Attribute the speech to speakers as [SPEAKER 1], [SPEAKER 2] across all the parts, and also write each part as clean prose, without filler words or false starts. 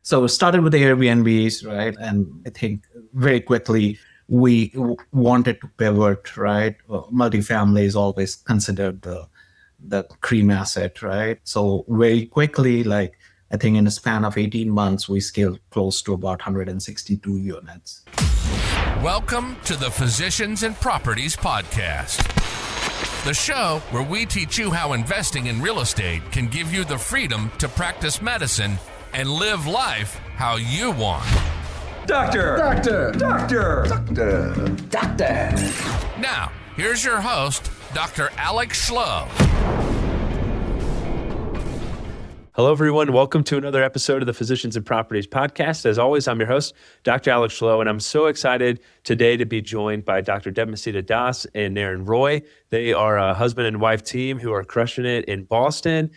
[SPEAKER 1] So it started with the Airbnbs, right? And I think very quickly we wanted to pivot, right? Multifamily is always considered the cream asset, right? So very quickly, like I think in a span of 18 months, we scaled close to about 162 units.
[SPEAKER 2] Welcome to the Physicians and Properties Podcast, the show where we teach you how investing in real estate can give you the freedom to practice medicine and live life how you want.
[SPEAKER 3] Doctor!
[SPEAKER 2] Now, here's your host, Dr. Alex Schlow.
[SPEAKER 4] Hello, everyone. Welcome to another episode of the Physicians and Properties Podcast. As always, I'm your host, Dr. Alex Schlow, and I'm so excited today to be joined by Dr. Debasmita Das and Naren Roy. They are a husband and wife team who are crushing it in Boston,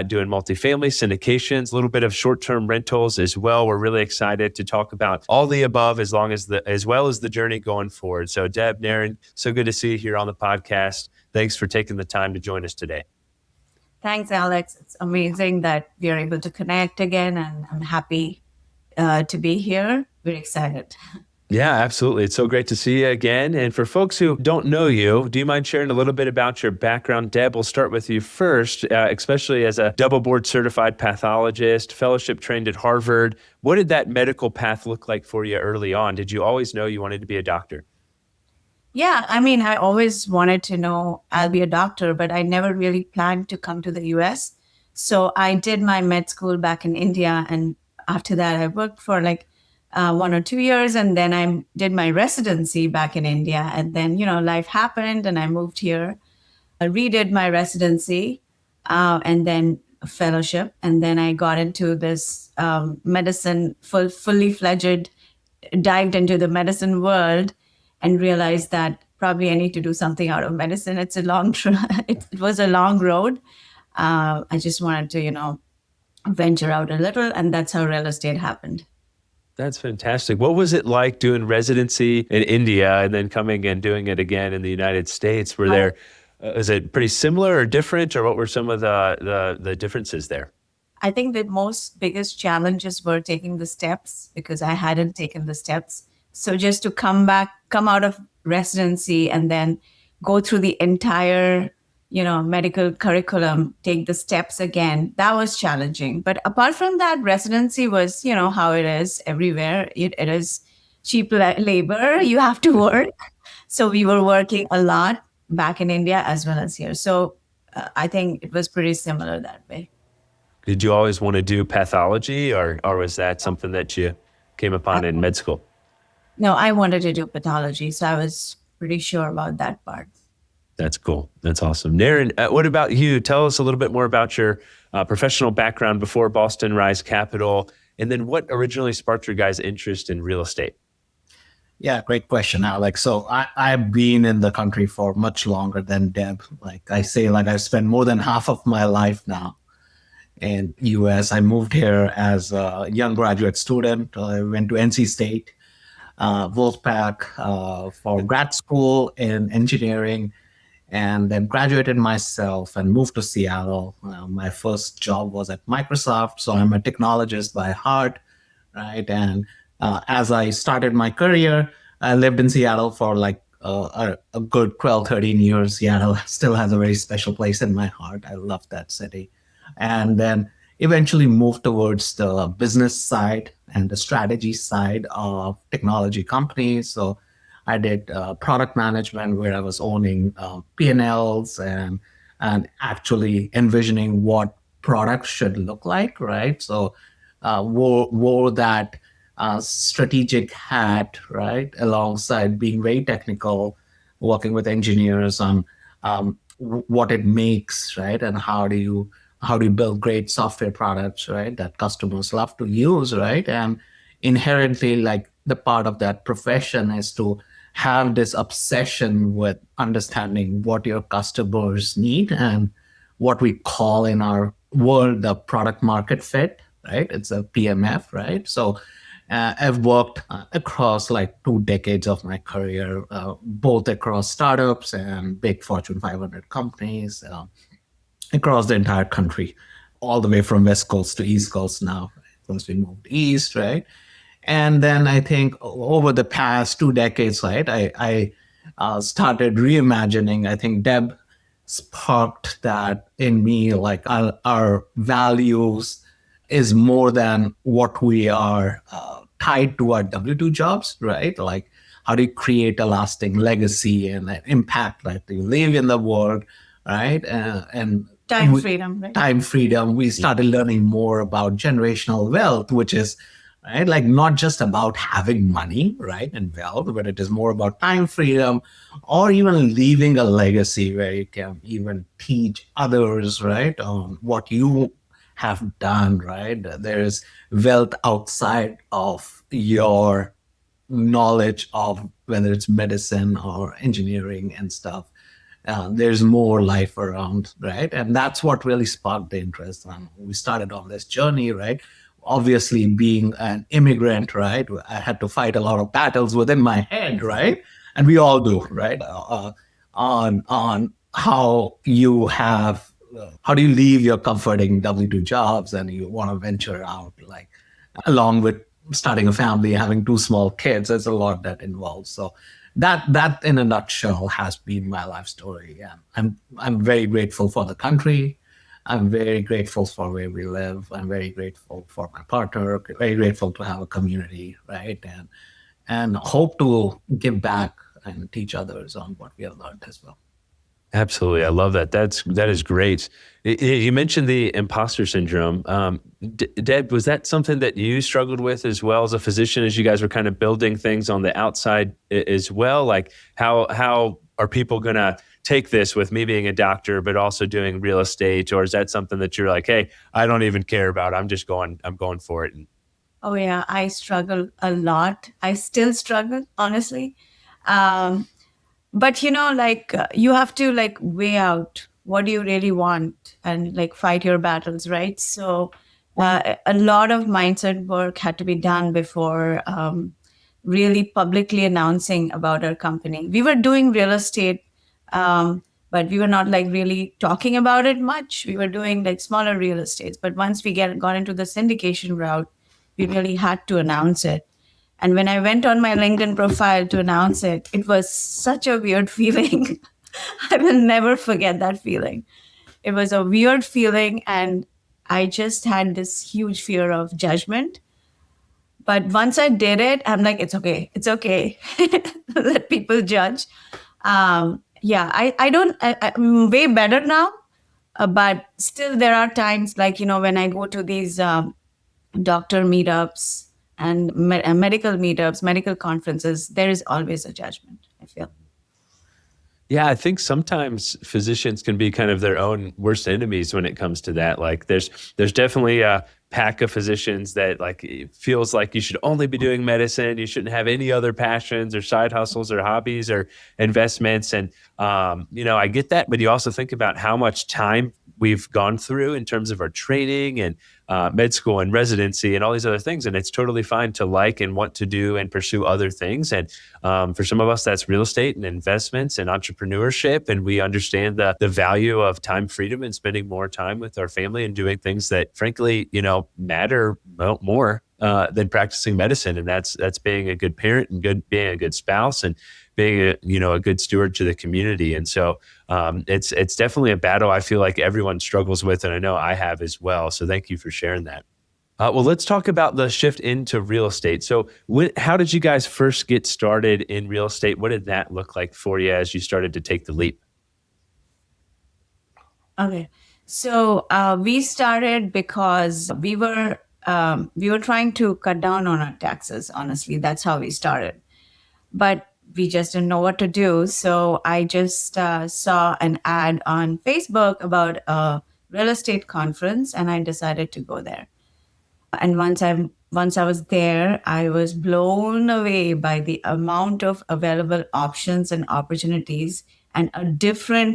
[SPEAKER 4] doing multifamily syndications, a little bit of short-term rentals as well. We're really excited to talk about all the above as well as the journey going forward. So Deb, Naren, so good to see you here on the podcast. Thanks for taking the time to join us today.
[SPEAKER 5] Thanks, Alex. It's amazing that we are able to connect again, and I'm happy to be here. We're excited.
[SPEAKER 4] Yeah, absolutely. It's so great to see you again. And for folks who don't know you, do you mind sharing a little bit about your background? Deb, we'll start with you first, especially as a double board certified pathologist, fellowship trained at Harvard. What did that medical path look like for you early on? Did you always know you wanted to be a doctor?
[SPEAKER 5] Yeah, I mean, I always wanted to know I'll be a doctor, but I never really planned to come to the US. So I did my med school back in India. And after that, I worked for like 1 or 2 years. And then I did my residency back in India. And then, life happened and I moved here. I redid my residency and then a fellowship. And then I got into this medicine, fully fledged, dived into the medicine world. And realized that probably I need to do something out of medicine. It's a long, it was a long road. I just wanted to, venture out a little, and that's how real estate happened.
[SPEAKER 4] That's fantastic. What was it like doing residency in India and then coming and doing it again in the United States? Is it pretty similar or different, or what were some of the differences there?
[SPEAKER 5] I think the biggest challenges were taking the steps, because I hadn't taken the steps. So just to come out of residency and then go through the entire, medical curriculum, take the steps again, that was challenging. But apart from that, residency was, how it is everywhere. It is cheap labor. You have to work. So we were working a lot back in India as well as here. So I think it was pretty similar that way.
[SPEAKER 4] Did you always want to do pathology, or was that something that you came upon in med school?
[SPEAKER 5] No, I wanted to do pathology, so I was pretty sure about that part.
[SPEAKER 4] That's cool. That's awesome. Naren, what about you? Tell us a little bit more about your professional background before Boston Rise Capital, and then what originally sparked your guys' interest in real estate?
[SPEAKER 1] Yeah, great question, Alex. So I've been in the country for much longer than Deb. Like I say, I've spent more than half of my life now in US. I moved here as a young graduate student. I went to NC State. Wolfpack for grad school in engineering, and then graduated myself and moved to Seattle. My first job was at Microsoft, so I'm a technologist by heart, right? And as I started my career, I lived in Seattle for a good 12, 13 years. Seattle still has a very special place in my heart. I love that city. And then eventually moved towards the business side and the strategy side of technology companies. So I did product management, where I was owning P&Ls and actually envisioning what products should look like, right? So wore that strategic hat, right, alongside being very technical, working with engineers on what it makes, right, and how do you build great software products, right, that customers love to use, right? And inherently, the part of that profession is to have this obsession with understanding what your customers need and what we call in our world the product market fit, right? It's a PMF, right? So I've worked across 2 decades of my career, both across startups and big Fortune 500 companies, across the entire country, all the way from West Coast to East Coast now. course, we moved east, right? And then I think over the past 2 decades, right, I started reimagining. I think Deb sparked that in me, like our values is more than what we are tied to our W-2 jobs, right? Like, how do you create a lasting legacy and an impact that you live in the world, right? And
[SPEAKER 5] Time freedom, right?
[SPEAKER 1] Time freedom. We started learning more about generational wealth, which is right, like not just about having money, right, and wealth, but it is more about time freedom, or even leaving a legacy where you can even teach others, right, on what you have done, right? There is wealth outside of your knowledge of whether it's medicine or engineering and stuff. There's more life around, right? And that's what really sparked the interest. And we started on this journey, right? Obviously, being an immigrant, right? I had to fight a lot of battles within my head, right? And we all do, right? On how you have, how do you leave your comforting W-2 jobs and you want to venture out, like along with starting a family, having 2 small kids. There's a lot that involves. So that in a nutshell has been my life story. Yeah, I'm very grateful for the country. I'm very grateful for where we live. I'm very grateful for my partner. Very grateful to have a community, right? And hope to give back and teach others on what we have learned as well.
[SPEAKER 4] Absolutely. I love that. That is great. You mentioned the imposter syndrome. Deb, was that something that you struggled with as well as a physician, as you guys were kind of building things on the outside as well? Like how are people going to take this with me being a doctor, but also doing real estate? Or is that something that you're like, hey, I don't even care about. I'm going for it.
[SPEAKER 5] Oh yeah, I struggle a lot. I still struggle, honestly. But you have to like weigh out what do you really want and like fight your battles, right? So a lot of mindset work had to be done before really publicly announcing about our company. We were doing real estate, but we were not like really talking about it much. We were doing like smaller real estates. But once we got into the syndication route, we really had to announce it. And when I went on my LinkedIn profile to announce it, it was such a weird feeling. I will never forget that feeling. It was a weird feeling, and I just had this huge fear of judgment. But once I did it, I'm like, it's okay. It's okay. Let people judge. I'm way better now. But still, there are times like, when I go to these doctor meetups, and medical meetups, medical conferences, there is always a judgment, I feel.
[SPEAKER 4] Yeah, I think sometimes physicians can be kind of their own worst enemies when it comes to that. Like there's definitely a pack of physicians that like it feels like you should only be doing medicine. You shouldn't have any other passions or side hustles or hobbies or investments. And, I get that, but you also think about how much time we've gone through in terms of our training and med school and residency and all these other things. And it's totally fine to like and want to do and pursue other things. And for some of us, that's real estate and investments and entrepreneurship. And we understand the value of time freedom and spending more time with our family and doing things that frankly, matter more than practicing medicine. And that's being a good parent and being a good spouse and being a good steward to the community. And so it's definitely a battle I feel like everyone struggles with, and I know I have as well. So thank you for sharing that. Well, let's talk about the shift into real estate. So how did you guys first get started in real estate? What did that look like for you as you started to take the leap?
[SPEAKER 5] Okay. So we started because we were trying to cut down on our taxes. Honestly, that's how we started. But we just didn't know what to do. So I just saw an ad on Facebook about a real estate conference, and I decided to go there. And once I was there, I was blown away by the amount of available options and opportunities and a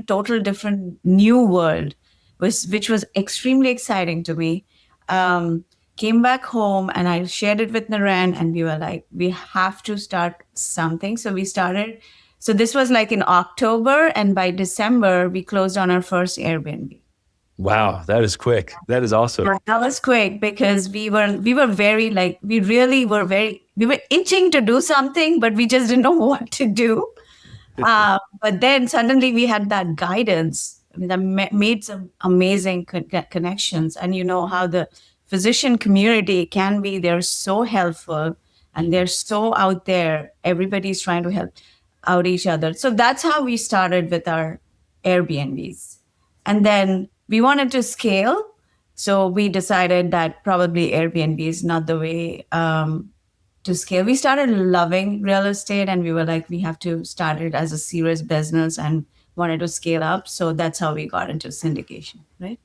[SPEAKER 5] total different new world, which was extremely exciting to me. Came back home and I shared it with Naren, and we were like, we have to start something. So we started. So this was like in October, and by December, we closed on our first Airbnb.
[SPEAKER 4] Wow, that is quick. That is awesome.
[SPEAKER 5] That was quick because we were very like, we were itching to do something, but we just didn't know what to do. But then suddenly we had that guidance that made some amazing connections. And you know how the physician community can be, they're so helpful and they're so out there. Everybody's trying to help out each other. So that's how we started with our Airbnbs. And then we wanted to scale. So we decided that probably Airbnb is not the way to scale. We started loving real estate and we were like, we have to start it as a serious business and wanted to scale up. So that's how we got into syndication, right?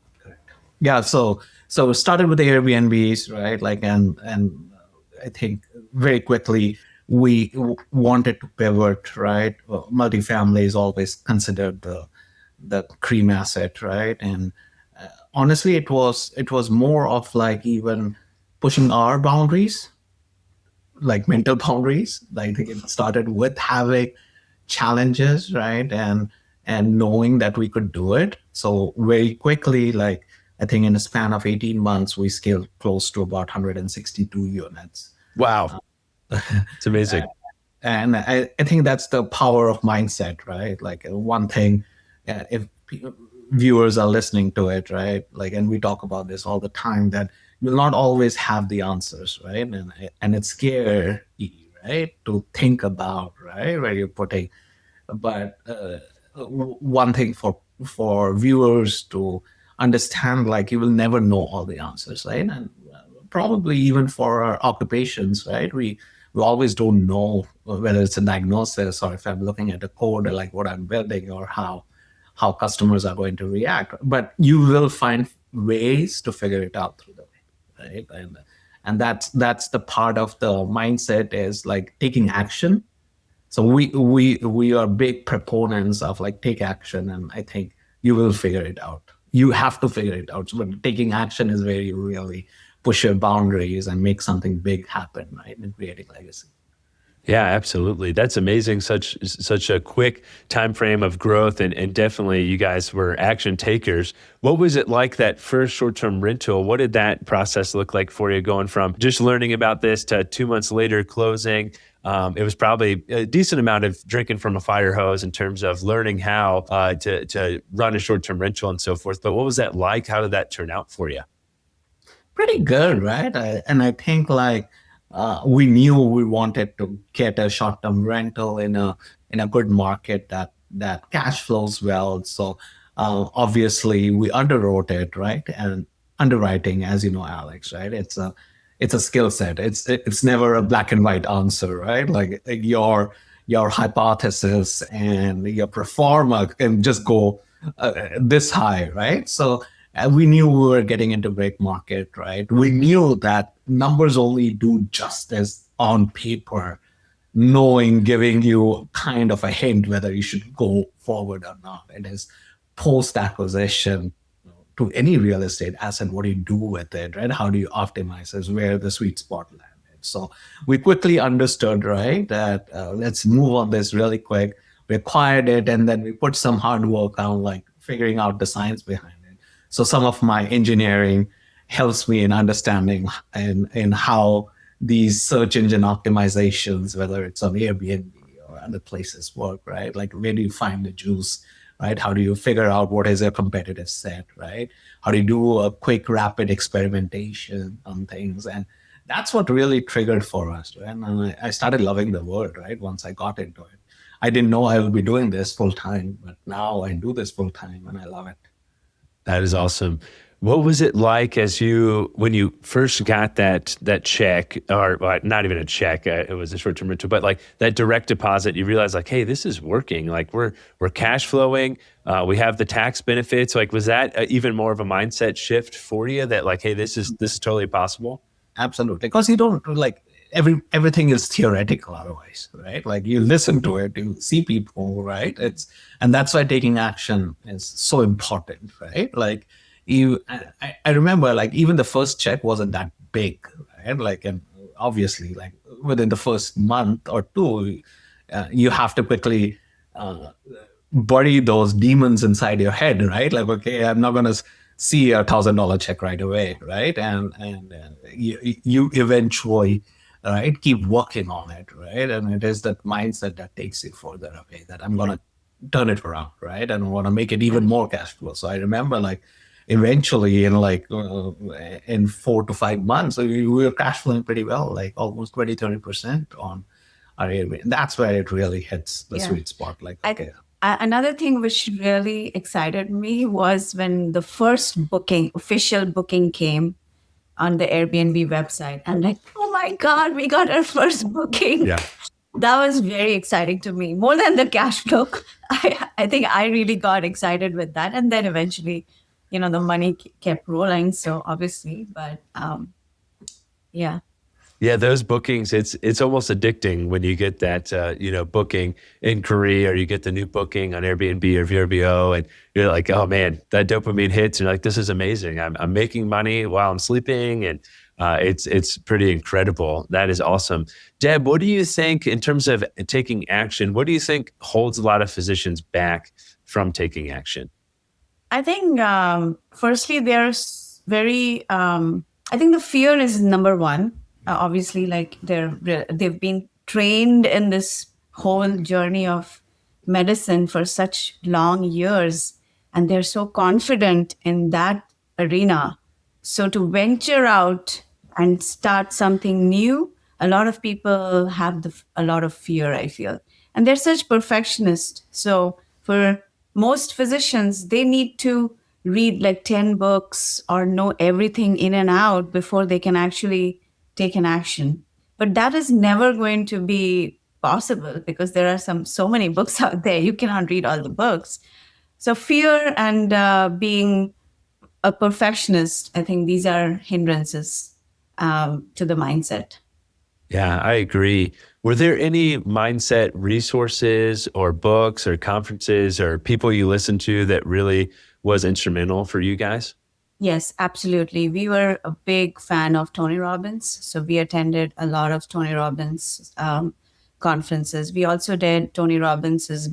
[SPEAKER 1] Yeah. So started with the Airbnbs, right? Like, and I think very quickly we wanted to pivot, right? Multifamily is always considered the cream asset, right? And honestly, it was more of like even pushing our boundaries, like mental boundaries. I think it started with having challenges, right? And knowing that we could do it. So very quickly, like I think in a span of 18 months, we scaled close to about 162 units.
[SPEAKER 4] Wow. It's amazing.
[SPEAKER 1] And I think that's the power of mindset, right? Like one thing, if viewers are listening to it, right? Like, and we talk about this all the time, that you'll not always have the answers, right? And it's scary, right? To think about, right? Where you're putting, but one thing for viewers to understand, like you will never know all the answers, right? And probably even for our occupations, right? We always don't know whether it's a diagnosis or if I'm looking at a code or like what I'm building or how customers are going to react. But you will find ways to figure it out through the way, right? And that's the part of the mindset is like taking action. So we are big proponents of like take action, and I think you will figure it out. You have to figure it out. But taking action is where you really push your boundaries and make something big happen, right? And creating legacy.
[SPEAKER 4] Yeah, absolutely. That's amazing. Such a quick time frame of growth, and definitely you guys were action takers. What was it like that first short-term rental? What did that process look like for you, going from just learning about this to 2 months later closing? It was probably a decent amount of drinking from a fire hose in terms of learning how to run a short-term rental and so forth. But what was that like? How did that turn out for you?
[SPEAKER 1] Pretty good, right? And I think like we knew we wanted to get a short-term rental in a good market that cash flows well. So obviously we underwrote it, right? And underwriting, as you know, Alex, right? It's a skill set. It's never a black and white answer, right? Like your hypothesis and your pro forma can just go this high, right? So we knew we were getting into great market, right? We knew that numbers only do justice on paper, giving you kind of a hint whether you should go forward or not. It is post acquisition to any real estate asset. What do you do with it, right? How do you optimize? Is where the sweet spot landed. So we quickly understood, right, that let's move on this really quick. We acquired it, and then we put some hard work on like figuring out the science behind it. So some of my engineering helps me in understanding in how these search engine optimizations, whether it's on Airbnb or other places, work, right? Like where do you find the juice, right? How do you figure out what is your competitive set, right? How do you do a quick, rapid experimentation on things? And that's what really triggered for us. Right? And I started loving the world, right? Once I got into it. I didn't know I would be doing this full time, but now I do this full time and I love it.
[SPEAKER 4] That is awesome. What was it like when you first got that check, or not even a check, it was a short-term rental, but like that direct deposit, you realize like, hey, this is working. Like we're cash flowing. We have the tax benefits. Like, was that even more of a mindset shift for you that like, hey, this is totally possible?
[SPEAKER 1] Absolutely. Because you don't like everything is theoretical otherwise, right? Like you listen to it, you see people, right? And that's why taking action is so important, right? Like I remember like even the first check wasn't that big, right? Like, and obviously like within the first month or two, you have to quickly bury those demons inside your head, right? Like, okay, I'm not going to see $1,000 check right away, right? And you eventually, right, keep working on it, right? And it is that mindset that takes you further away, that I'm going to turn it around, right? And I want to make it even more cash flow. So I remember like eventually in 4 to 5 months, we were cash flowing pretty well, like almost 20-30% on our Airbnb. And that's where it really hits the sweet spot. Like, okay.
[SPEAKER 5] Another thing which really excited me was when the first official booking came on the Airbnb website. I'm like, oh my God, we got our first booking.
[SPEAKER 4] Yeah.
[SPEAKER 5] That was very exciting to me, more than the cash flow. I think I really got excited with that. And then eventually, the money kept rolling. So obviously, but yeah.
[SPEAKER 4] Yeah, those bookings, it's almost addicting when you get that, booking inquiry, or you get the new booking on Airbnb or VRBO, and you're like, oh man, that dopamine hits, and you're like, this is amazing. I'm making money while I'm sleeping, and it's pretty incredible. That is awesome. Deb, what do you think in terms of taking action? What do you think holds a lot of physicians back from taking action?
[SPEAKER 5] I think, firstly, there's I think the fear is number one. Obviously, like they've been trained in this whole journey of medicine for such long years, and they're so confident in that arena. So to venture out and start something new, a lot of people have a lot of fear, I feel. And they're such perfectionists. So for most physicians, they need to read like 10 books or know everything in and out before they can actually take an action. But that is never going to be possible because there are so many books out there. You cannot read all the books. So fear and being a perfectionist, I think these are hindrances to the mindset.
[SPEAKER 4] Yeah, I agree. Were there any mindset resources or books or conferences or people you listened to that really was instrumental for you guys?
[SPEAKER 5] Yes, absolutely. We were a big fan of Tony Robbins. So we attended a lot of Tony Robbins conferences. We also did Tony Robbins's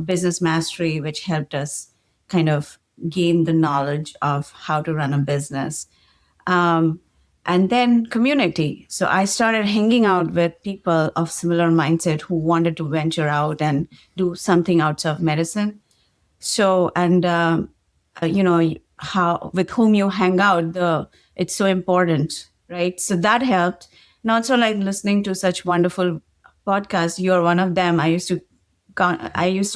[SPEAKER 5] business mastery, which helped us kind of gain the knowledge of how to run a business. And then community. So I started hanging out with people of similar mindset who wanted to venture out and do something outside of medicine. So, and, how with whom you hang out, it's so important, right? So that helped. And also like listening to such wonderful podcasts. You're one of them. I used to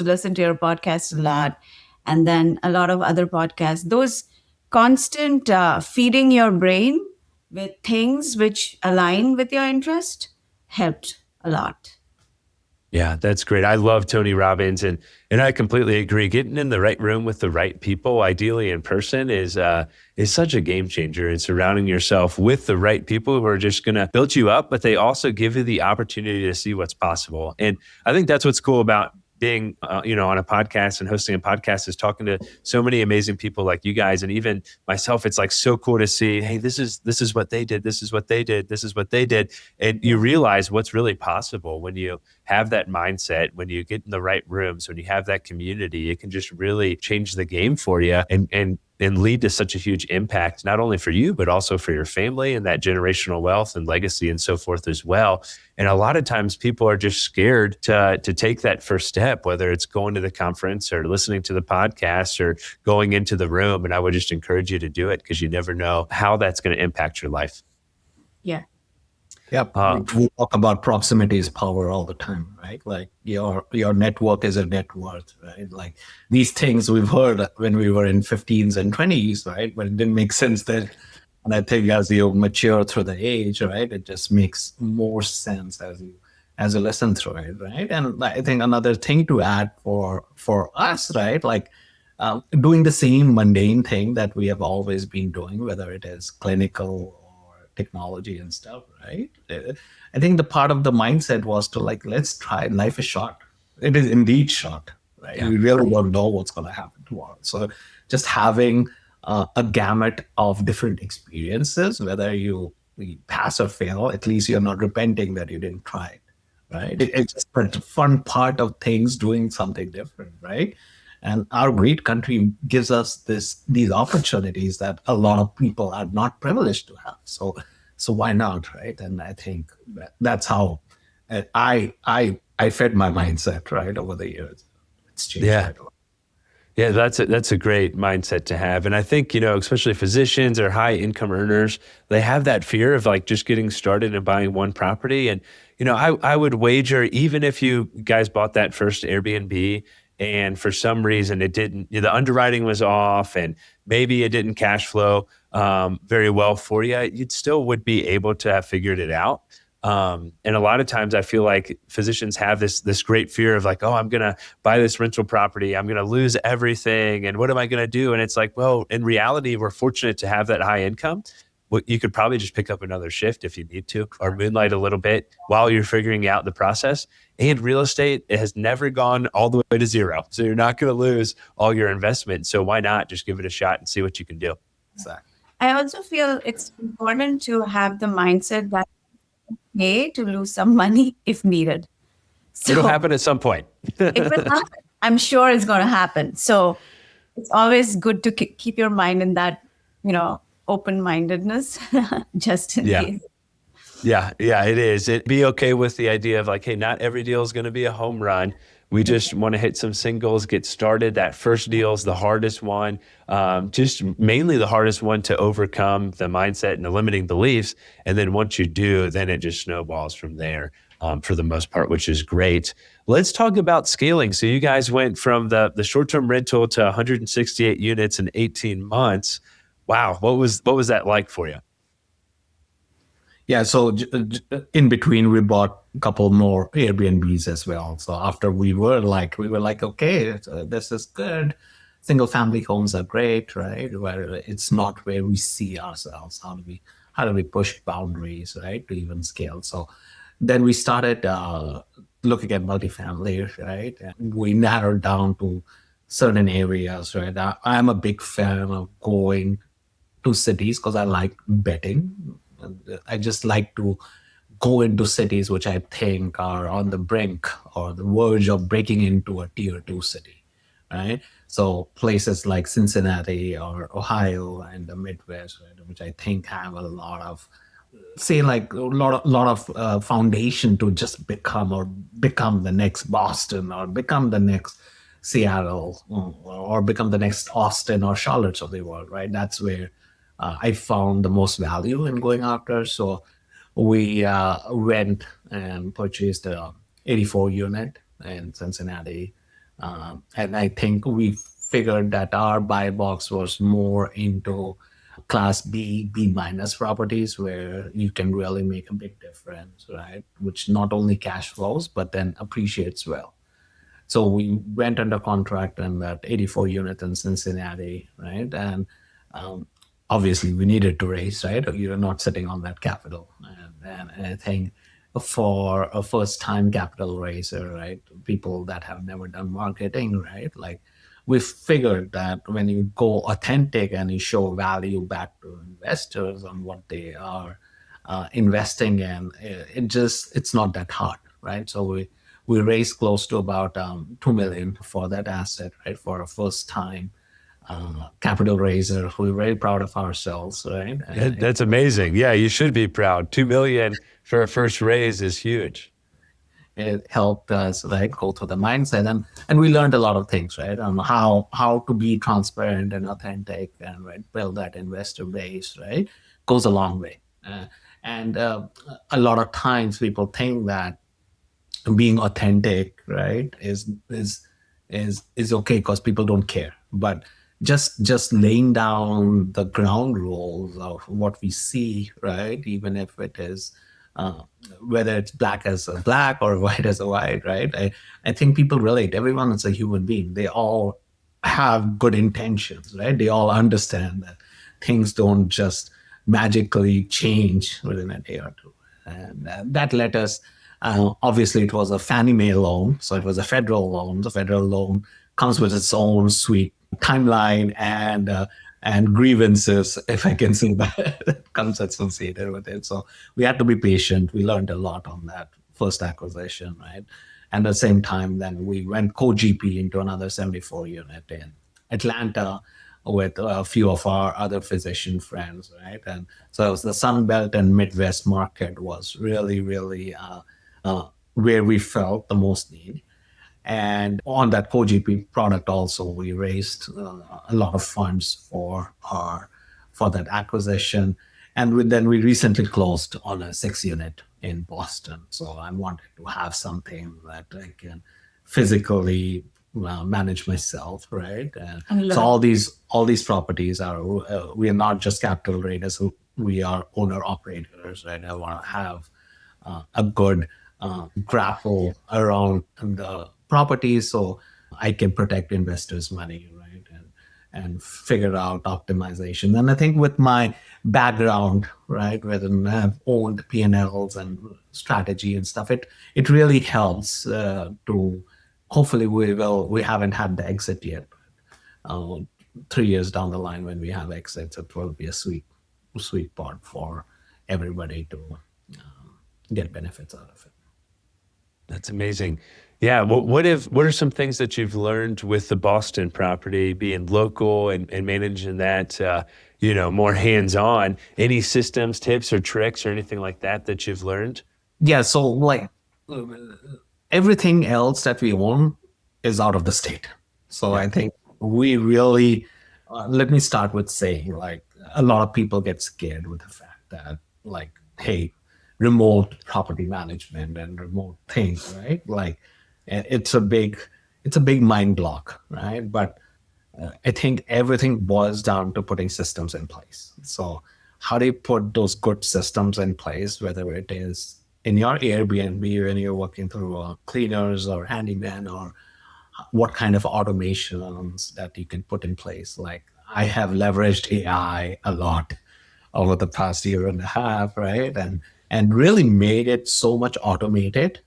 [SPEAKER 5] listen to your podcast a lot, and then a lot of other podcasts. Those constant feeding your brain with things which align with your interest helped a lot.
[SPEAKER 4] Yeah, that's great. I love Tony Robbins, and I completely agree. Getting in the right room with the right people, ideally in person, is such a game changer. And surrounding yourself with the right people who are just going to build you up, but they also give you the opportunity to see what's possible. And I think that's what's cool about being, on a podcast and hosting a podcast, is talking to so many amazing people like you guys. And even myself, it's like so cool to see, hey, this is what they did. This is what they did. This is what they did. And you realize what's really possible when you have that mindset, when you get in the right rooms, when you have that community. It can just really change the game for you and lead to such a huge impact, not only for you, but also for your family and that generational wealth and legacy and so forth as well. And a lot of times people are just scared to take that first step, whether it's going to the conference or listening to the podcast or going into the room. And I would just encourage you to do it, because you never know how that's going to impact your life.
[SPEAKER 5] Yeah.
[SPEAKER 1] Yep. We talk about proximity is power all the time, right? Like your network is a net worth, right? Like these things we've heard when we were in 15s and 20s, right? But it didn't make sense then. And I think as you mature through the age, right, it just makes more sense as you listen through it, right? And I think another thing to add for us, right, like doing the same mundane thing that we have always been doing, whether it is clinical technology and stuff, right? I think the part of the mindset was to like, let's try. Life is short. It is indeed short, right? Yeah. We really don't know what's going to happen tomorrow. So just having a gamut of different experiences, whether you pass or fail, at least you're not repenting that you didn't try it, right? It's just a fun part of things, doing something different, right? And our great country gives us these opportunities that a lot of people are not privileged to have. So why not, right? And I think that's how I fed my mindset, right, over the years. It's changed
[SPEAKER 4] Yeah.
[SPEAKER 1] quite a lot.
[SPEAKER 4] Yeah, that's a great mindset to have. And I think, especially physicians or high income earners, they have that fear of like just getting started and buying one property. And, I would wager, even if you guys bought that first Airbnb and for some reason it didn't, the underwriting was off and maybe it didn't cash flow very well for you, you'd still would be able to have figured it out. And a lot of times I feel like physicians have this great fear of like, oh, I'm going to buy this rental property. I'm going to lose everything. And what am I going to do? And it's like, well, in reality, we're fortunate to have that high income. Well, you could probably just pick up another shift if you need to, or moonlight a little bit while you're figuring out the process. And real estate, it has never gone all the way to zero. So you're not going to lose all your investment. So why not just give it a shot and see what you can do?
[SPEAKER 1] Exactly.
[SPEAKER 5] I also feel it's important to have the mindset that pay to lose some money if needed. So
[SPEAKER 4] It'll happen at some point.
[SPEAKER 5] it will happen. I'm sure it's going to happen. So it's always good to keep your mind in that, open-mindedness, just in case.
[SPEAKER 4] Yeah, it is. It'd be okay with the idea of like, hey, not every deal is going to be a home run. We just want to hit some singles, get started. That first deal is the hardest one, just mainly the hardest one to overcome the mindset and the limiting beliefs. And then once you do, then it just snowballs from there for the most part, which is great. Let's talk about scaling. So you guys went from the short-term rental to 168 units in 18 months. Wow. What was that like for you?
[SPEAKER 1] Yeah, so in between, we bought a couple more Airbnbs as well. So after we were like, okay, this is good. Single family homes are great, right? Where it's not where we see ourselves. How do we push boundaries, right, to even scale? So then we started looking at multifamily, right? And we narrowed down to certain areas, right? I'm a big fan of going to cities because I like betting. I just like to go into cities which I think are on the brink or the verge of breaking into a tier 2 city, right? So places like Cincinnati or Ohio and the Midwest, right, which I think have a lot of, foundation to just become the next Boston or become the next Seattle or become the next Austin or Charlotte of the world, right? That's where I found the most value in going after. So we went and purchased a 84 unit in Cincinnati. And I think we figured that our buy box was more into class B minus properties where you can really make a big difference, right? Which not only cash flows, but then appreciates well. So we went under contract on that 84 unit in Cincinnati, right? And obviously, we needed to raise, right? You're not sitting on that capital. And I think for a first-time capital raiser, right, people that have never done marketing, right, like we figured that when you go authentic and you show value back to investors on what they are investing in, it's not that hard, right? So we raised close to about $2 million for that asset, right, for a first-time capital raiser. We're very proud of ourselves, right?
[SPEAKER 4] That's amazing. Yeah, you should be proud. $2 million for a first raise is huge.
[SPEAKER 1] It helped us go through the mindset, and we learned a lot of things, right? On how to be transparent and authentic and build that investor base, right? Goes a long way. And a lot of times people think that being authentic, right, is okay because people don't care, but just laying down the ground rules of what we see, right? Even if it is, whether it's black as a black or white as a white, right? I think people relate. Everyone is a human being. They all have good intentions, right? They all understand that things don't just magically change within a day or two. And that let us, obviously it was a Fannie Mae loan, so it was a federal loan. The federal loan comes with its own sweet timeline and grievances, if I can say that, comes associated with it. So we had to be patient. We learned a lot on that first acquisition, right? And at the same time, then we went co-GP into another 74 unit in Atlanta with a few of our other physician friends, right? And so it was the Sun Belt and Midwest market was really, really where we felt the most need. And on that co-GP product also, we raised a lot of funds for that acquisition. And then we recently closed on a 6-unit in Boston. So I wanted to have something that I can physically manage myself, right? And so all these properties are, we are not just capital raisers, we are owner operators, right? I want to have a good grapple around the properties so I can protect investors' money, right? And figure out optimization. And I think with my background, right, whether I have owned P&Ls and strategy and stuff, it really helps to, hopefully we haven't had the exit yet. 3 years down the line when we have exits, it will be a sweet spot for everybody to get benefits out of it.
[SPEAKER 4] That's amazing. Yeah. What are some things that you've learned with the Boston property, being local and managing that, more hands-on? Any systems, tips, or tricks, or anything like that you've learned?
[SPEAKER 1] Yeah. So like everything else that we own is out of the state. So I think we really, let me start with saying, like, a lot of people get scared with the fact that, like, hey, remote property management and remote things, right? Like, it's a big mind block, right? But I think everything boils down to putting systems in place. So how do you put those good systems in place, whether it is in your Airbnb when you're working through cleaners or handyman, or what kind of automations that you can put in place? Like, I have leveraged AI a lot over the past year and a half, right? And really made it so much automated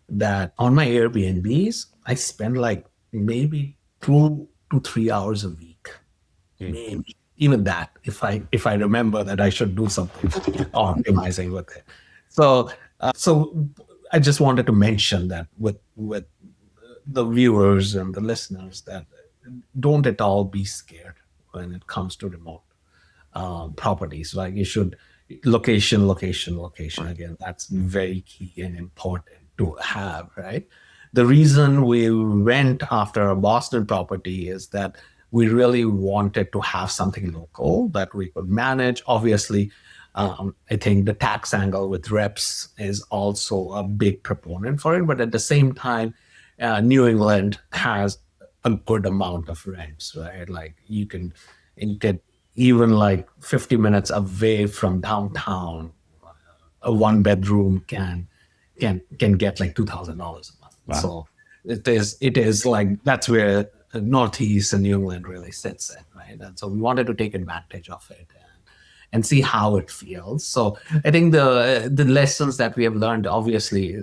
[SPEAKER 1] that on my Airbnbs, I spend like maybe 2 to 3 hours a week. Maybe even that, if I remember that I should do something optimizing with it. So I just wanted to mention that with the viewers and the listeners, that don't at all be scared when it comes to remote properties. Like, you should location again. That's very key and important to have, right? The reason we went after a Boston property is that we really wanted to have something local that we could manage. Obviously, I think the tax angle with reps is also a big proponent for it, but at the same time, New England has a good amount of rents, right? Like, you can get even like 50 minutes away from downtown, a 1-bedroom can get like $2,000 a month. Wow. So it is like, that's where Northeast and New England really sits in, right? And so we wanted to take advantage of it and see how it feels. So I think the lessons that we have learned, obviously,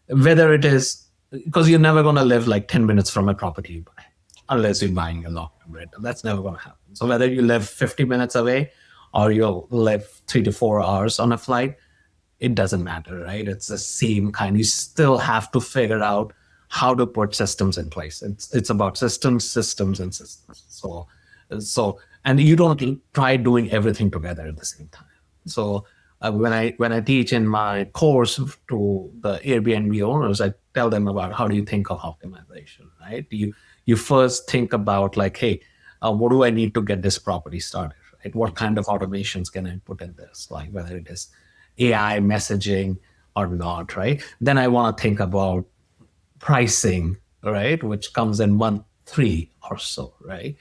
[SPEAKER 1] whether it is, because you're never going to live like 10 minutes from a property you buy, unless you're buying a long-term rental. That's never going to happen. So whether you live 50 minutes away or you'll live 3 to 4 hours on a flight, it doesn't matter, right? It's the same kind. You still have to figure out how to put systems in place. It's about systems. So, and you don't try doing everything together at the same time. So when I teach in my course to the Airbnb owners, I tell them about how do you think of optimization, right? You first think about like, hey, what do I need to get this property started, right? What kind of automations can I put in this? Like, whether it is AI messaging or not, right? Then I want to think about pricing, right? Which comes in month 3 or so, right?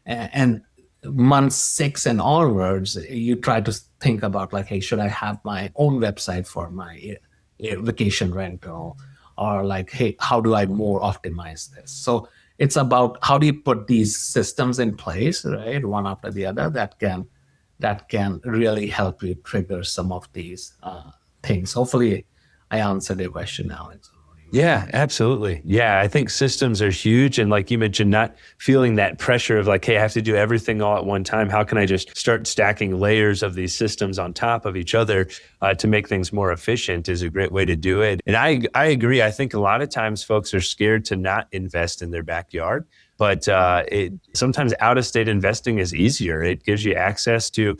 [SPEAKER 1] And month 6 and onwards, you try to think about like, hey, should I have my own website for my vacation rental? Or like, hey, how do I more optimize this? So it's about how do you put these systems in place, right? One after the other that can really help you trigger some of these things. Hopefully I answered your question, Alex.
[SPEAKER 4] Yeah, absolutely. Yeah, I think systems are huge. And like you mentioned, not feeling that pressure of like, hey, I have to do everything all at one time. How can I just start stacking layers of these systems on top of each other to make things more efficient is a great way to do it. And I agree. I think a lot of times folks are scared to not invest in their backyard. But sometimes out-of-state investing is easier. It gives you access to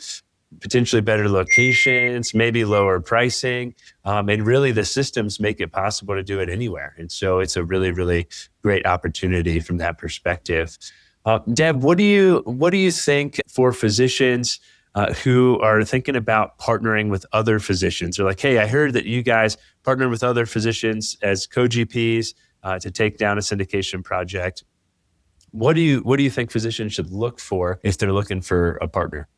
[SPEAKER 4] potentially better locations, maybe lower pricing, and really the systems make it possible to do it anywhere. And so it's a really, really great opportunity from that perspective. Deb, what do you think for physicians who are thinking about partnering with other physicians? They're like, hey, I heard that you guys partner with other physicians as co-GPs to take down a syndication project. What do you think physicians should look for if they're looking for a partner?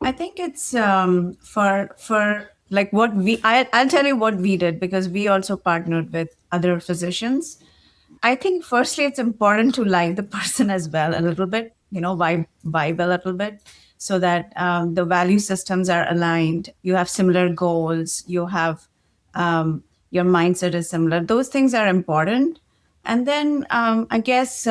[SPEAKER 5] I think it's for like what I'll tell you what we did, because we also partnered with other physicians. I think firstly, it's important to like the person as well a little bit, vibe a little bit, so that the value systems are aligned. You have similar goals. You have your mindset is similar. Those things are important. And then I guess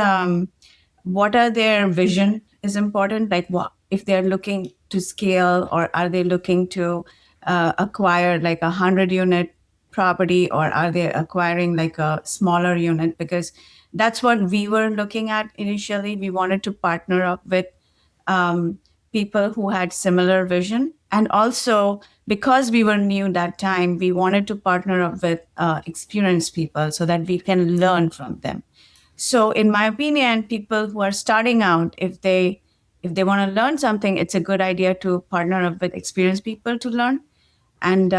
[SPEAKER 5] what are their vision is important. Like what if they're looking to scale, or are they looking to acquire like 100-unit property, or are they acquiring like a smaller unit? Because that's what we were looking at initially. We wanted to partner up with people who had similar vision. And also, because we were new that time, we wanted to partner up with experienced people so that we can learn from them. So in my opinion, people who are starting out, if they want to learn something, it's a good idea to partner up with experienced people to learn. And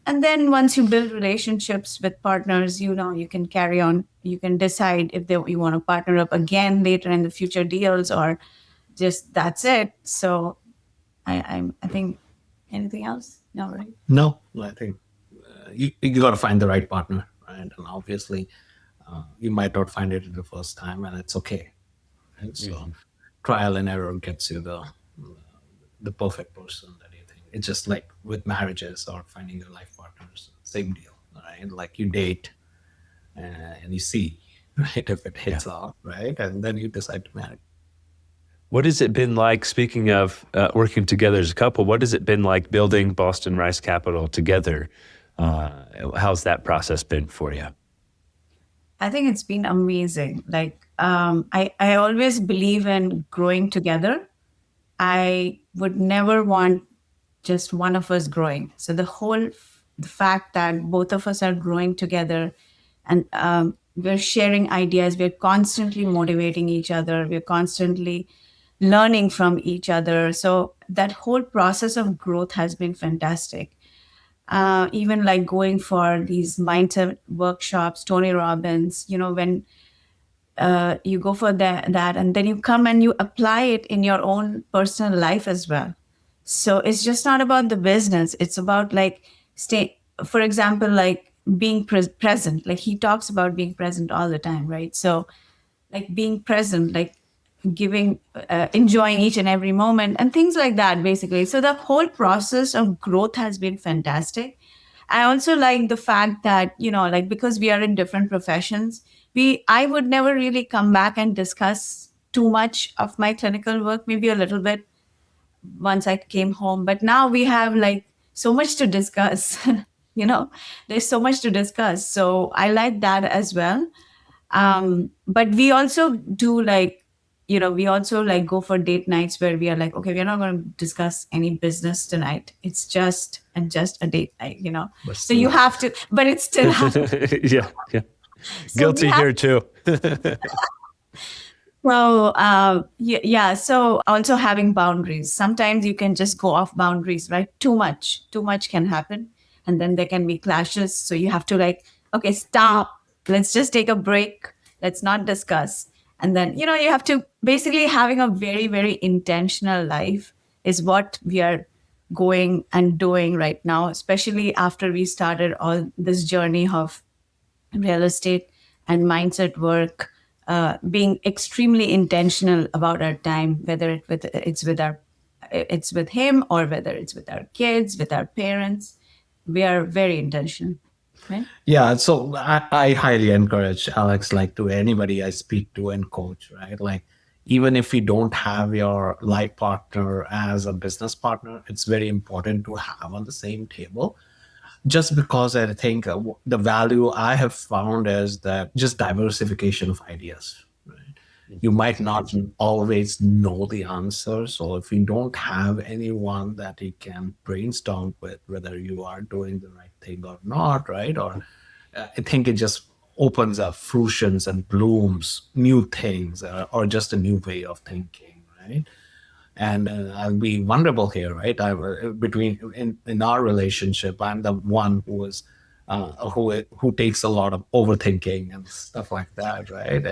[SPEAKER 5] then once you build relationships with partners, you can carry on. You can decide if you want to partner up again later in the future deals, or just that's it. So I think anything else? No, right?
[SPEAKER 1] No, I think you got to find the right partner, right? And obviously, you might not find it the first time, and it's okay. Right? So trial and error gets you the perfect person that you think. It's just like with marriages or finding your life partners, same deal, right? Like you date and you see, right, if it hits off, right? And then you decide to marry.
[SPEAKER 4] What has it been like, speaking of working together as a couple, what has it been like building Boston Rice Capital together? How's that process been for you?
[SPEAKER 5] I think it's been amazing. Like, I always believe in growing together. I would never want just one of us growing. So the fact that both of us are growing together, and we're sharing ideas, we're constantly motivating each other, we're constantly learning from each other. So that whole process of growth has been fantastic. Even like going for these mindset workshops, Tony Robbins, when you go for that, and then you come and you apply it in your own personal life as well. So it's just not about the business. It's about like for example, like being present. Like he talks about being present all the time, right? So like being present, like giving, enjoying each and every moment and things like that, basically. So the whole process of growth has been fantastic. I also like the fact that, like because we are in different professions, I would never really come back and discuss too much of my clinical work, maybe a little bit once I came home. But now we have like so much to discuss, there's so much to discuss. So I like that as well. But we also do like, we also like go for date nights where we are like, okay, we're not going to discuss any business tonight. It's just a date night, So you have to, but it's still
[SPEAKER 4] yeah. So guilty here too.
[SPEAKER 5] Well, yeah. So also having boundaries. Sometimes you can just go off boundaries, right? Too much can happen, and then there can be clashes. So you have to like, okay, stop. Let's just take a break. Let's not discuss. And then, you have to basically having a very, very intentional life is what we are going and doing right now, especially after we started all this journey of real estate and mindset work, being extremely intentional about our time, whether it's with him or whether it's with our kids, with our parents. We are very intentional. right?
[SPEAKER 1] Yeah, so I highly encourage Alex, like to anybody I speak to and coach, right? Like, even if you don't have your life partner as a business partner, it's very important to have on the same table. Just because I think the value I have found is that just diversification of ideas, right? You might not always know the answer. So if you don't have anyone that you can brainstorm with, whether you are doing the right thing or not, right? Or I think it just opens up fruitions and blooms, new things, or just a new way of thinking, right? And I'll be vulnerable here, right? In our relationship, I'm the one who takes a lot of overthinking and stuff like that, right?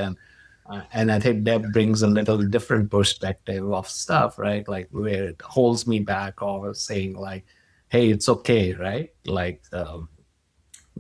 [SPEAKER 1] And I think that brings a little different perspective of stuff, right? Like where it holds me back or saying like, hey, it's okay, right? Like the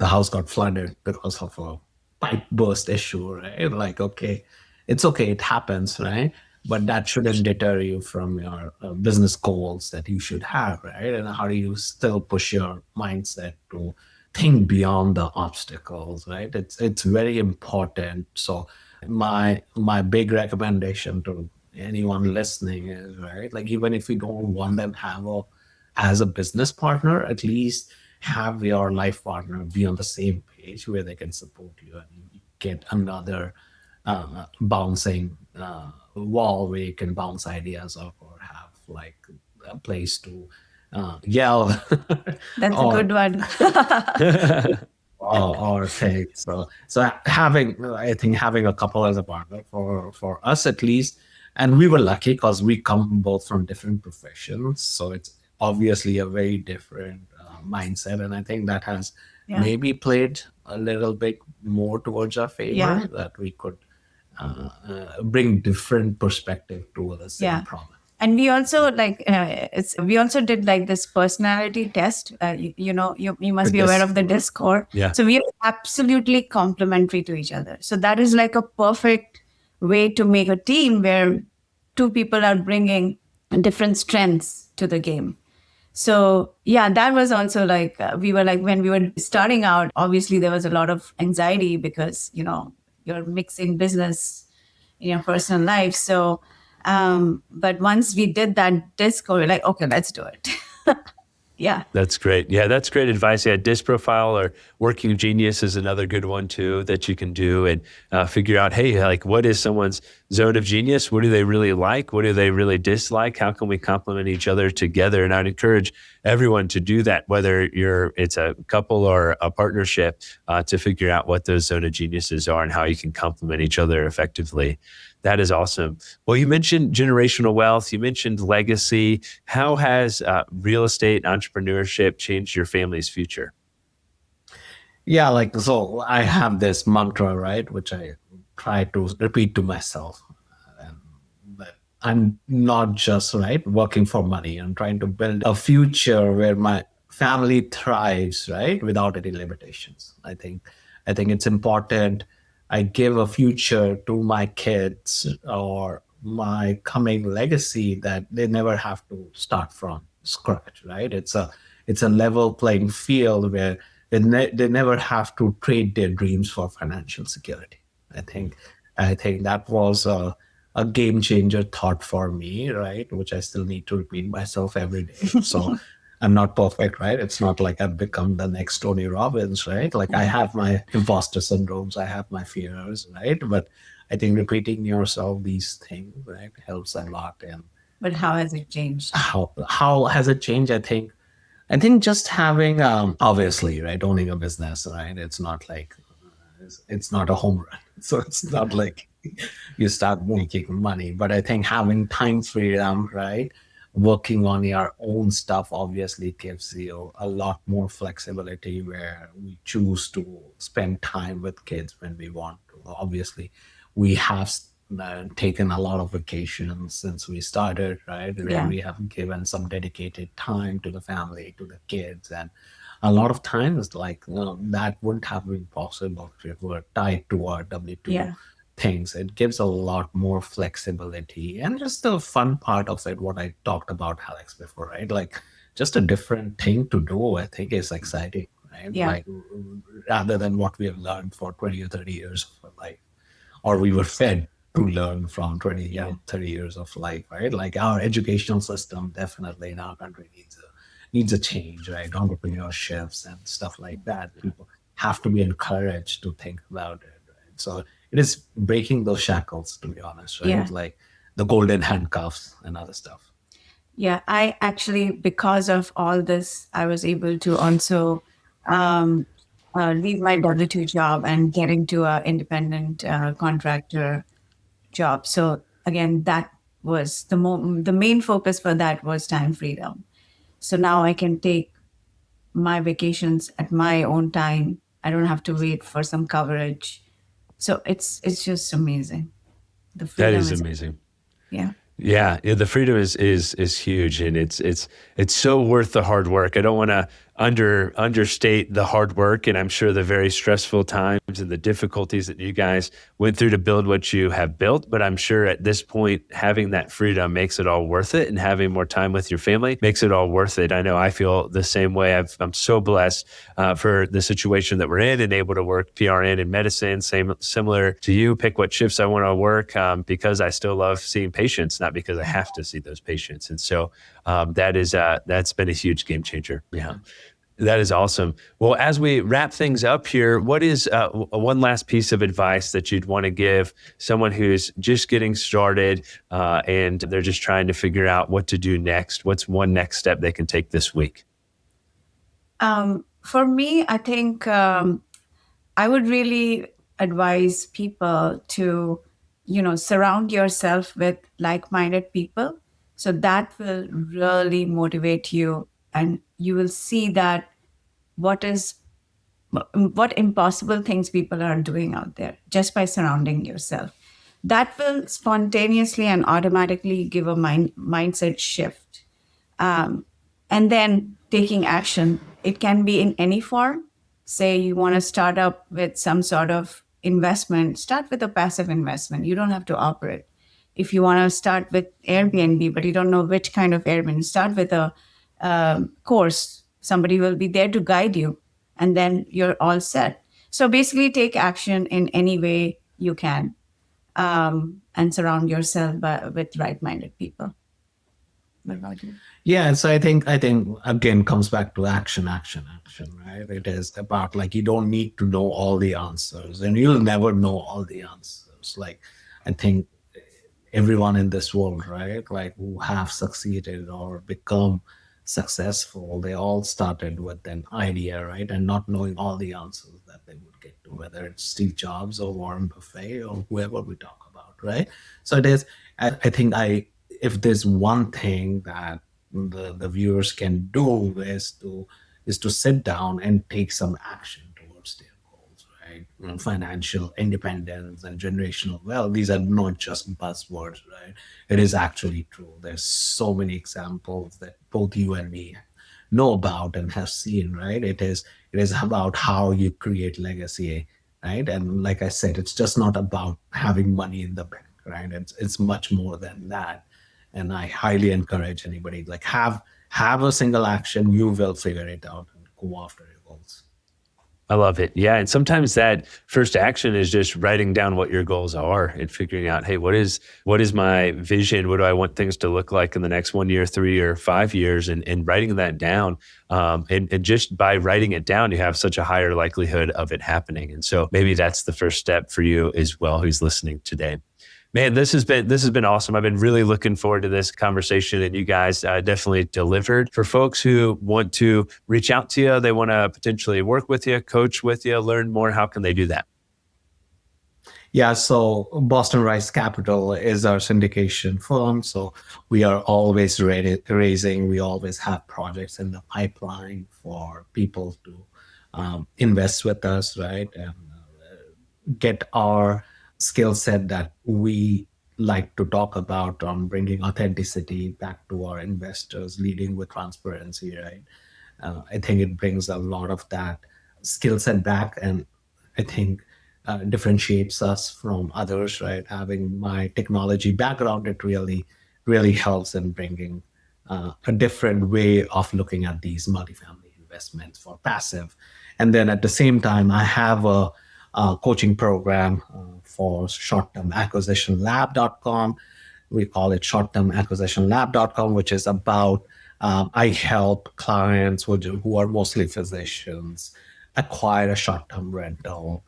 [SPEAKER 1] house got flooded because of a pipe burst issue, right? Like, okay, it's okay, it happens, right? But that shouldn't deter you from your business goals that you should have, right? And how do you still push your mindset to think beyond the obstacles, right? It's very important. So my big recommendation to anyone listening is, right, like even if you don't want them have a as a business partner, at least have your life partner be on the same page where they can support you and you get another bouncing wall where you can bounce ideas off or have like a place to yell
[SPEAKER 5] That's a
[SPEAKER 1] or
[SPEAKER 5] good one.
[SPEAKER 1] or say so having I think having a couple as a partner for us at least, and we were lucky because we come both from different professions, so it's obviously a very different mindset, and I think that has
[SPEAKER 5] Yeah.
[SPEAKER 1] maybe played a little bit more towards our favor,
[SPEAKER 5] Yeah.
[SPEAKER 1] that we could bring different perspective to the same
[SPEAKER 5] Yeah.
[SPEAKER 1] problem.
[SPEAKER 5] And we also we also did like this personality test. You must be aware of the DISC score.
[SPEAKER 4] Yeah.
[SPEAKER 5] So we are absolutely complementary to each other. So that is like a perfect way to make a team where two people are bringing different strengths to the game. So yeah, that was also like we were like when we were starting out. Obviously, there was a lot of anxiety because you're mixing business in your personal life. So, but once we did that disco, we're like, okay, let's do it. Yeah.
[SPEAKER 4] That's great. Yeah, that's great advice. Yeah, DISC profile or working genius is another good one too that you can do and figure out, hey, like what is someone's zone of genius? What do they really like? What do they really dislike? How can we complement each other together? And I'd encourage everyone to do that, whether it's a couple or a partnership, to figure out what those zone of geniuses are and how you can complement each other effectively. That is awesome. Well, you mentioned generational wealth. You mentioned legacy. How has real estate entrepreneurship changed your family's future?
[SPEAKER 1] Yeah, like so I have this mantra, right, which I try to repeat to myself. That I'm not just right working for money. I'm trying to build a future where my family thrives, right, without any limitations. I think it's important I give a future to my kids or my coming legacy that they never have to start from scratch, right? It's a level playing field where they never have to trade their dreams for financial security. I think that was a game changer thought for me, right? Which I still need to repeat myself every day. So I'm not perfect, right? It's not like I've become the next Tony Robbins, right? Like I have my imposter syndromes, I have my fears, right? But I think repeating yourself these things, right, helps a lot. And
[SPEAKER 5] But how has it changed?
[SPEAKER 1] how has it changed? I think just having obviously, right, owning a business, right? It's not like it's not a home run. So it's not like you start making money. But I think having time freedom, right? Working on your own stuff obviously gives you a lot more flexibility where we choose to spend time with kids when we want to. Obviously, we have taken a lot of vacations since we started, right? Where
[SPEAKER 5] Yeah.
[SPEAKER 1] we have given some dedicated time to the family, to the kids. And a lot of times, like, that wouldn't have been possible if we were tied to our W-2
[SPEAKER 5] Yeah.
[SPEAKER 1] things. It gives a lot more flexibility and just the fun part of it, what I talked about, Alex, before, right? Like just a different thing to do, I think is exciting, right?
[SPEAKER 5] Yeah.
[SPEAKER 1] Like rather than what we have learned for 20 or 30 years of our life, or we were fed to learn from 20, 30 years of life, right? Like our educational system definitely in our country needs a change, right? Entrepreneurships and stuff like that. People have to be encouraged to think about it, right? So it is breaking those shackles, to be honest, right?
[SPEAKER 5] Yeah.
[SPEAKER 1] Like the golden handcuffs and other stuff.
[SPEAKER 5] Yeah, I actually, because of all this, I was able to also leave my W-2 job and get into an independent contractor job. So again, that was the main focus for that was time freedom. So now I can take my vacations at my own time. I don't have to wait for some coverage. So it's just amazing. The
[SPEAKER 4] That
[SPEAKER 5] freedom
[SPEAKER 4] is amazing.
[SPEAKER 5] Yeah.
[SPEAKER 4] Yeah, the freedom is huge, and it's so worth the hard work. I don't want to understate the hard work, and I'm sure the very stressful times and the difficulties that you guys went through to build what you have built. But I'm sure at this point, having that freedom makes it all worth it, and having more time with your family makes it all worth it. I know I feel the same way. I'm so blessed for the situation that we're in and able to work PRN in medicine, similar to you, pick what shifts I want to work because I still love seeing patients, not because I have to see those patients. And so that's been a huge game changer. Yeah. That is awesome. Well, as we wrap things up here, what is one last piece of advice that you'd want to give someone who's just getting started and they're just trying to figure out what to do next? What's one next step they can take this week?
[SPEAKER 5] For me, I think I would really advise people to, surround yourself with like-minded people. So that will really motivate you, and you will see that what impossible things people are doing out there just by surrounding yourself. That will spontaneously and automatically give a mindset shift. And then taking action. It can be in any form. Say you want to start up with some sort of investment, start with a passive investment. You don't have to operate. If you want to start with Airbnb, but you don't know which kind of Airbnb, start with a course. Somebody will be there to guide you, and then you're all set. So basically take action in any way you can, and surround yourself with right-minded people. What about you?
[SPEAKER 1] Yeah, so I think again comes back to action, right? It is about like you don't need to know all the answers, and you'll never know all the answers. Like I think everyone in this world, right, like who have succeeded or become successful, they all started with an idea, right, and not knowing all the answers that they would get to, whether it's Steve Jobs or Warren Buffett or whoever we talk about, right? So it is. I think if there's one thing that the viewers can do is to sit down and take some action towards their goals, right? Financial independence and generational wealth, these are not just buzzwords, right? It is actually true. There's so many examples that both you and me know about and have seen, right? It is about how you create legacy, right? And like I said, it's just not about having money in the bank, right? It's much more than that. And I highly encourage anybody, like have a single action, you will figure it out and go after your goals.
[SPEAKER 4] I love it. Yeah. And sometimes that first action is just writing down what your goals are and figuring out, hey, what is my vision? What do I want things to look like in the next 1 year, 3 year, 5 years, and writing that down. And just by writing it down, you have such a higher likelihood of it happening. And so maybe that's the first step for you as well, who's listening today. Man, this has been awesome. I've been really looking forward to this conversation, and you guys definitely delivered. For folks who want to reach out to you, they want to potentially work with you, coach with you, learn more, how can they do that?
[SPEAKER 1] Yeah, so Boston Rice Capital is our syndication firm. So we are always raising. We always have projects in the pipeline for people to invest with us, right? And get our skill set that we like to talk about on bringing authenticity back to our investors, leading with transparency, right? I think it brings a lot of that skill set back, and I think differentiates us from others, right? Having my technology background, it really helps in bringing a different way of looking at these multifamily investments. investments for passive. And then at the same time, I have a coaching program for short-term-acquisition-lab.com. We call it short-term-acquisition-lab.com, which is about I help clients who are mostly physicians acquire a short-term rental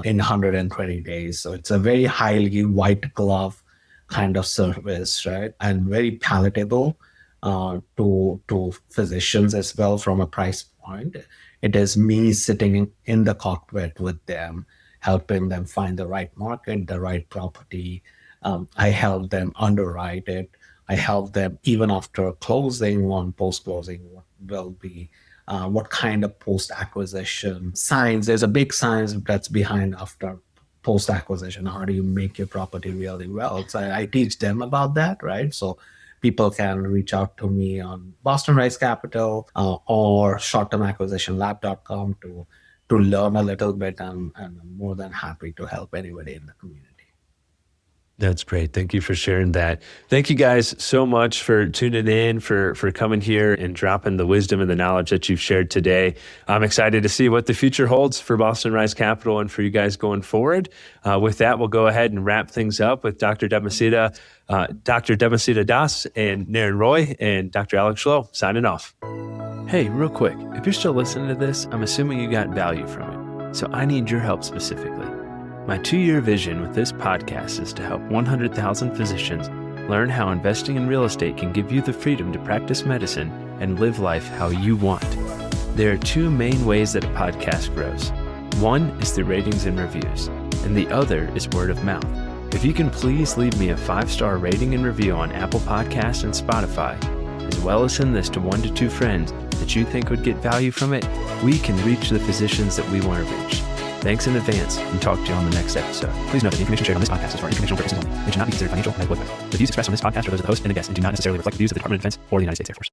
[SPEAKER 1] in 120 days. So it's a very highly white glove kind of service, right? And very palatable to physicians as well from a price point. It is me sitting in the cockpit with them, helping them find the right market, the right property. I help them underwrite it. I help them even after closing, post-closing, what will be, what kind of post-acquisition signs. There's a big science that's behind after post-acquisition. How do you make your property really well? So I teach them about that, right? So people can reach out to me on Boston Rise Capital or shorttermacquisitionlab.com to learn a little bit. And I'm more than happy to help anybody in the community.
[SPEAKER 4] That's great. Thank you for sharing that. Thank you guys so much for tuning in, for coming here and dropping the wisdom and the knowledge that you've shared today. I'm excited to see what the future holds for Boston Rise Capital and for you guys going forward. With that, we'll go ahead and wrap things up with Dr. Debasmita Das and Naren Roy and Dr. Alex Schlo signing off. Hey, real quick, if you're still listening to this, I'm assuming you got value from it. So I need your help specifically. My 2-year vision with this podcast is to help 100,000 physicians learn how investing in real estate can give you the freedom to practice medicine and live life how you want. There are 2 main ways that a podcast grows. One is through ratings and reviews, and the other is word of mouth. If you can please leave me a 5-star rating and review on Apple Podcasts and Spotify, as well as send this to 1 to 2 friends that you think would get value from it, we can reach the physicians that we want to reach. Thanks in advance, and talk to you on the next episode. Please note that the information shared on this podcast is for informational purposes only. It should not be considered financial or medical advice. The views expressed on this podcast are those of the host and the guest and do not necessarily reflect the views of the Department of Defense or the United States Air Force.